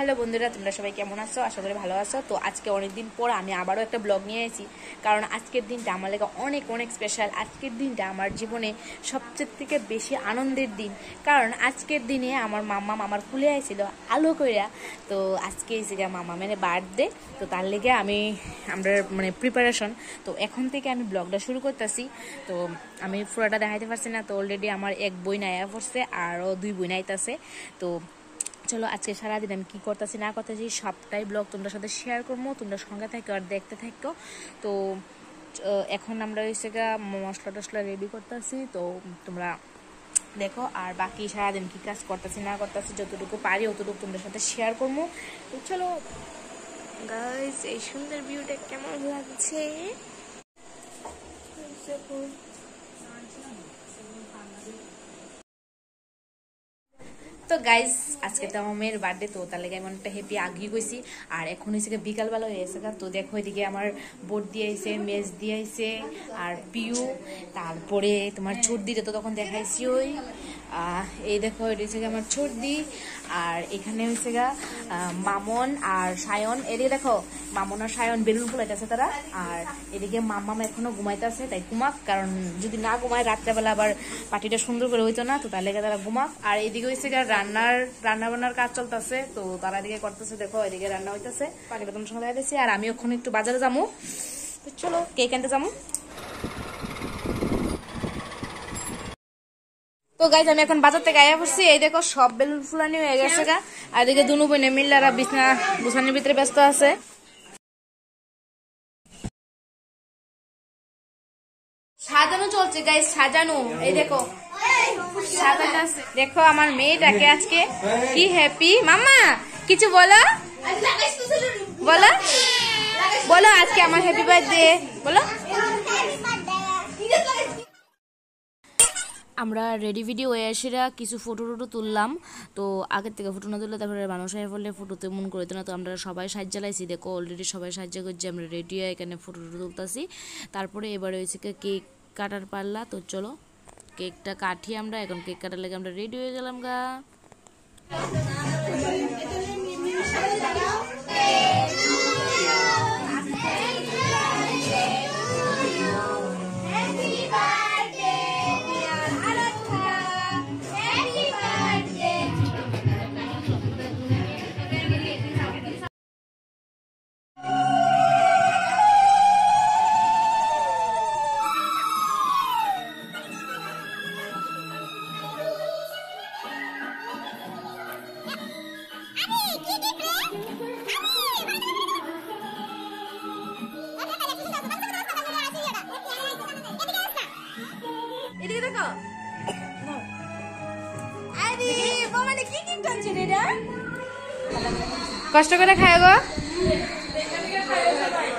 Hello বন্ধুরা, তোমরা সবাই কেমন আছো? আশা করি ভালো আছো। তো আজকে অনেকদিন পর আমি আবারও একটা ব্লগ নিয়ে এসেছি, কারণ আজকের দিনটা আমার লেগে অনেক অনেক স্পেশাল। আজকের দিনটা আমার জীবনে সবচেয়ে থেকে বেশি আনন্দের দিন, কারণ আজকের দিনে আমার মাম্মা আমার কুলে আইছিল আলো কইরা। তো আজকে এসে মামা মানে বার্থডে, তো তার লেগে আমরা মানে প্রিপারেশন। তো এখন থেকে আমি ব্লগটা শুরু করতেছি। তো আমি পুরোটা দেখাইতে পারছি না, তো অলরেডি আমার এক বই নাইয়া পড়ছে, আরও 2 বই নাইতেছে। তো চলো আজকে সারাদিন আমি কী করতেছি না করতেছি সবটাই ব্লগ তোমাদের সাথে শেয়ার করবো। তোমরা সঙ্গে থাকো আর দেখতে থাকো। তো এখন আমরা হচ্ছে মশলা টশলা রেডি করতেছি, তো তোমরা দেখো। আর বাকি সারাদিন কী কাজ করতেছি না করতেছি যতটুকু পারি অতটুকু তোমাদের সাথে শেয়ার করবো। তো চলো গাইস, এই সুন্দর ভিউটা কেমন লাগছে? তো গাইজ, আজকে তো আমার মেয়ের বার্থডে, তো তার লেগে আমি অনেকটা হ্যাপি আগিয়ে গেছি। আর এখন হয়েছে বিকালবেলা হয়ে গেছে। তো দেখো এদিকে আমার বোট দিয়ে আইছে, মেজ দিয়ে আইছে, আর পিউ, তারপরে তোমার ছর্দিটা তো তখন দেখাইছি ওই এই দেখো এটা হচ্ছে আমার ছর্দি। আর এখানে হচ্ছে মামন আর সায়ন, এদিকে দেখো মামন আর সায়ন বেলুন ফুলাইতেছে তারা। আর এদিকে মাম্মা এখনো ঘুমাইতেছে, তাই ঘুমাক, কারণ যদি না ঘুমায় রাত্রেবেলা আবার পার্টিটা সুন্দর করে হইতো না, তো তার লেগে তারা ঘুমাক। আর এদিকে হচ্ছে রান্না বান্নার কাজ চলতেছে, তো তারা এদিকে করতেছে। দেখো এদিকে রান্না হইতেছে, পাখিটা তোমার সঙ্গে দেখাইতেছি। আর আমি ওখানে একটু বাজারে যাবো, তো চলো কেক আনতে যাবো। তো গাইজ, আমি এখন বাজার থেকে আয়া পড়ছি। এই দেখো সব বেলুন ফুলানি হয়ে গেছে গা। আর এদিকে দুনু বোনে মিল্লারা বিছনা গুছানির ভিতরে ব্যস্ত আছে। সাজানো চলছে গাইজ, সাজানো। এই দেখো সাজানো আছে। দেখো আমার মেয়েটাকে আজকে কি হ্যাপি। মাম্মা কিছু বলো, বলো বলো আজকে আমার হ্যাপি বার্থডে বলো। আমরা রেডি ভিডিও হয়ে এসেরা কিছু ফটো টটো তুললাম। তো আগের থেকে ফটো না তুললে তারপরে মানুষ হয়ে পড়লে ফটো তেমন করে না। তো আমরা সবাই সাহায্য লাইছি, দেখো অলরেডি সবাই সাহায্য করছি, আমরা রেডি হয়ে এখানে ফটো টটো তুলতেছি। তারপরে এবারে হয়েছে কেক কাটার পাল্লা। তো চলো কেকটা কাটি আমরা। এখন কেক কাটার লেগে আমরা রেডি হয়ে গেলাম গা। কষ্ট করে খায় গো।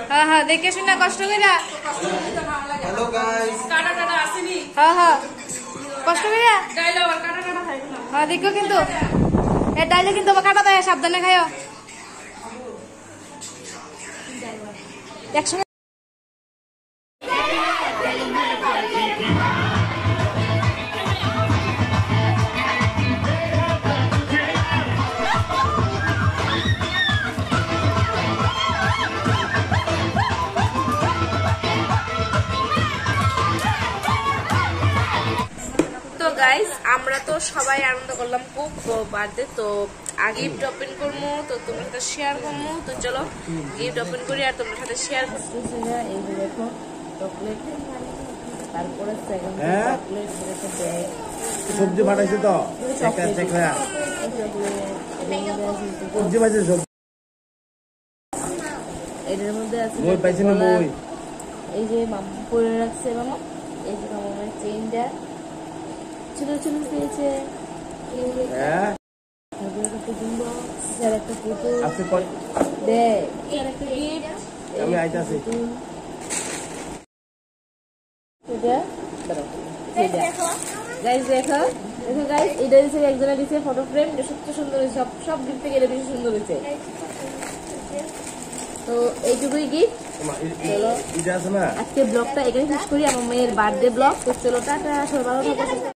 হ্যাঁ হ্যাঁ, দেখে শুনে কষ্ট করে। হ্যাঁ হ্যাঁ, কষ্ট করে। হ্যাঁ দেখো, কিন্তু এর ডাইলে কিন্তু কাটা দেয়, সাবধানে খায় একসঙ্গে। গাইস, আমরা তো সবাই আনন্দ করলাম খুব বার্থডে। তো গিফট ওপেন করবো, তো তোমার সাথে শেয়ার করবো। তো চলো গিফট ওপেন করি আর তোমার সাথে শেয়ার করবো। এই যে দেখো চকলেট, তারপরে সবজি পাঠাইছে, তো সবজি পাইছে, এটার মধ্যে আছে মই পাইছি না মই। এই যে মামা পরে রাখছে, মামা এই যে মামার চেইনটা ছোট ছোট পেয়েছে। একজনের দিচ্ছে ফটো ফ্রেম, সবচেয়ে সুন্দর হয়েছে, সব দিক থেকে এটা বেশি সুন্দর হয়েছে। তো এইটুকুই গিফট। চলো আজকে ব্লগটা এখানে শেষ করি, আমার মেয়ের বার্থডে ব্লগ। তো চলো টাটা, সবাই ভালো থাকো।